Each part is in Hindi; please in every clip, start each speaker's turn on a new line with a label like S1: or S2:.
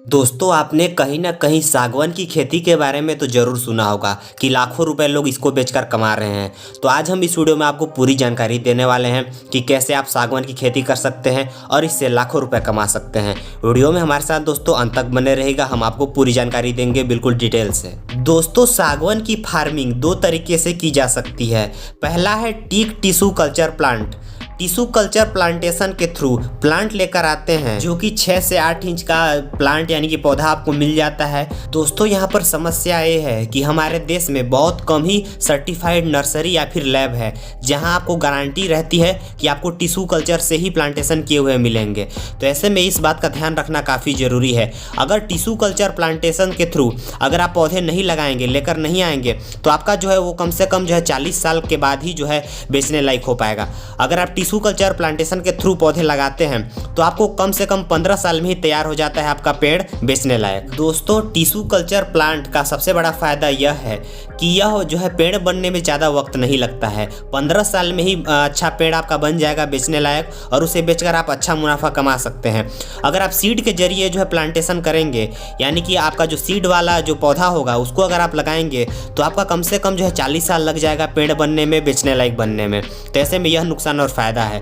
S1: दोस्तों आपने कहीं ना कहीं सागवान की खेती के बारे में तो ज़रूर सुना होगा कि लाखों रुपए लोग इसको बेचकर कमा रहे हैं। तो आज हम इस वीडियो में आपको पूरी जानकारी देने वाले हैं कि कैसे आप सागवान की खेती कर सकते हैं और इससे लाखों रुपए कमा सकते हैं। वीडियो में हमारे साथ दोस्तों अंत तक बने रहेगा, हम आपको पूरी जानकारी देंगे बिल्कुल डिटेल से। दोस्तों सागवान की फार्मिंग दो तरीके से की जा सकती है। पहला है teak tissue culture plant. Tissue culture plantation के थ्रू प्लांट लेकर आते हैं जो कि 6 से 8 इंच का प्लांट यानी कि पौधा आपको मिल जाता है। दोस्तों यहाँ पर समस्या ये है कि हमारे देश में बहुत कम ही सर्टिफाइड नर्सरी या फिर लैब है जहाँ आपको गारंटी रहती है कि आपको टिश्यू कल्चर से ही प्लांटेशन किए हुए मिलेंगे। तो ऐसे में इस बात का ध्यान रखना काफ़ी ज़रूरी है। अगर टिश्यू कल्चर प्लांटेशन के थ्रू अगर आप पौधे नहीं लगाएंगे, लेकर नहीं आएंगे, तो आपका जो है वो कम से कम जो है 40 साल के बाद ही जो है बेचने लायक हो पाएगा। अगर आप टिश्यू कल्चर प्लांटेशन के थ्रू पौधे लगाते हैं तो आपको कम से कम 15 साल में ही तैयार हो जाता है आपका पेड़ बेचने लायक। दोस्तों टिश्यू कल्चर प्लांट का सबसे बड़ा फायदा यह है कि यह जो है पेड़ बनने में ज़्यादा वक्त नहीं लगता है। 15 साल में ही अच्छा पेड़ आपका बन जाएगा बेचने लायक और उसे बेचकर आप अच्छा मुनाफा कमा सकते हैं। अगर आप सीड के जरिए जो है प्लांटेशन करेंगे यानी कि आपका जो सीड वाला जो पौधा होगा उसको अगर आप लगाएंगे तो आपका कम से कम जो है 40 साल लग जाएगा पेड़ बनने में, बेचने लायक बनने में। तो ऐसे में यह नुकसान और फायदा है।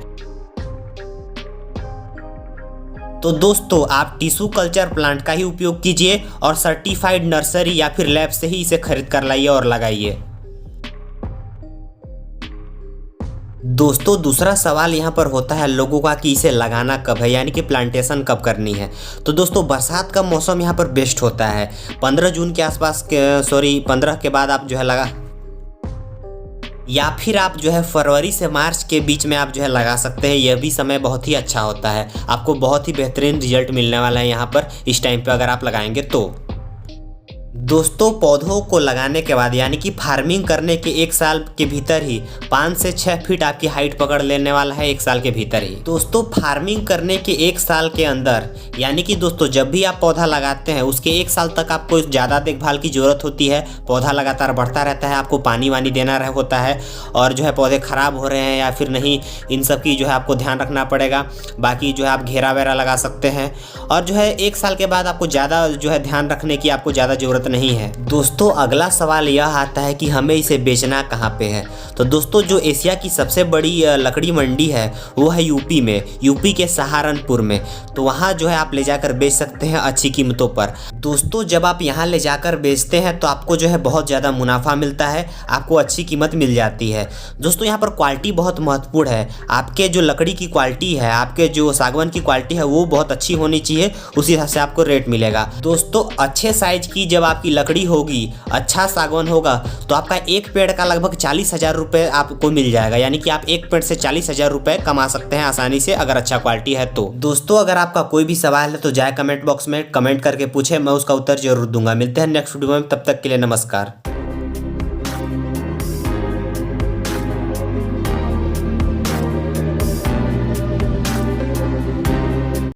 S1: तो दोस्तों आप टिश्यू कल्चर प्लांट का ही उपयोग कीजिए और सर्टिफाइड नर्सरी या फिर लैब से ही इसे खरीद कर लाइए और लगाइए। दोस्तों दूसरा सवाल यहाँ पर होता है लोगों का कि इसे लगाना कब है यानी कि प्लांटेशन कब करनी है। तो दोस्तों बरसात का मौसम यहाँ पर बेस्ट होता है। 15 जून के आसपास 15 के बाद आप जो है लगा, या फिर आप जो है फरवरी से मार्च के बीच में आप जो है लगा सकते हैं। यह भी समय बहुत ही अच्छा होता है, आपको बहुत ही बेहतरीन रिजल्ट मिलने वाला है यहाँ पर इस टाइम पे अगर आप लगाएंगे तो। दोस्तों पौधों को लगाने के बाद यानी कि फार्मिंग करने के 1 साल के भीतर ही 5 से 6 फीट आपकी हाइट पकड़ लेने वाला है 1 साल के भीतर ही। दोस्तों फार्मिंग करने के 1 साल के अंदर यानी कि दोस्तों जब भी आप पौधा लगाते हैं उसके 1 साल तक आपको ज़्यादा देखभाल की ज़रूरत होती है। पौधा लगातार बढ़ता रहता है, आपको पानी वानी देना होता है और जो है पौधे ख़राब हो रहे हैं या फिर नहीं, इन सब की जो है आपको ध्यान रखना पड़ेगा। बाकी जो है आप घेरा वेरा लगा सकते हैं और जो है 1 साल के बाद आपको ज़्यादा जो है ध्यान रखने की आपको ज़्यादा ज़रूरत नहीं है। दोस्तों अगला सवाल यह आता है कि हमें इसे बेचना कहाँ पे है। तो दोस्तों जो एशिया की सबसे बड़ी लकड़ी मंडी है वो है यूपी में, यूपी के सहारनपुर में। तो वहाँ जो है आप ले जाकर बेच सकते हैं अच्छी कीमतों पर। दोस्तों जब आप यहाँ ले जाकर बेचते हैं तो आपको जो है बहुत ज़्यादा मुनाफा मिलता है, आपको अच्छी कीमत मिल जाती है। दोस्तों यहाँ पर क्वालिटी बहुत महत्वपूर्ण है। आपके जो लकड़ी की क्वालिटी है, आपके जो सागवान की क्वालिटी है वो बहुत अच्छी होनी चाहिए, उसी हिसाब से आपको रेट मिलेगा। दोस्तों अच्छे साइज की जब आपकी लकड़ी होगी, अच्छा सागवान होगा, तो आपका एक पेड़ का लगभग 40,000 रुपये आपको मिल जाएगा। यानी कि आप एक पेड़ से 40,000 रुपये कमा सकते हैं आसानी से अगर अच्छा क्वालिटी है तो। दोस्तों अगर आपका कोई भी सवाल है तो जाए कमेंट बॉक्स में कमेंट करके पूछे, मैं उसका उत्तर जरूर दूंगा। मिलते हैं नेक्स्ट वीडियो में, तब तक के लिए नमस्कार।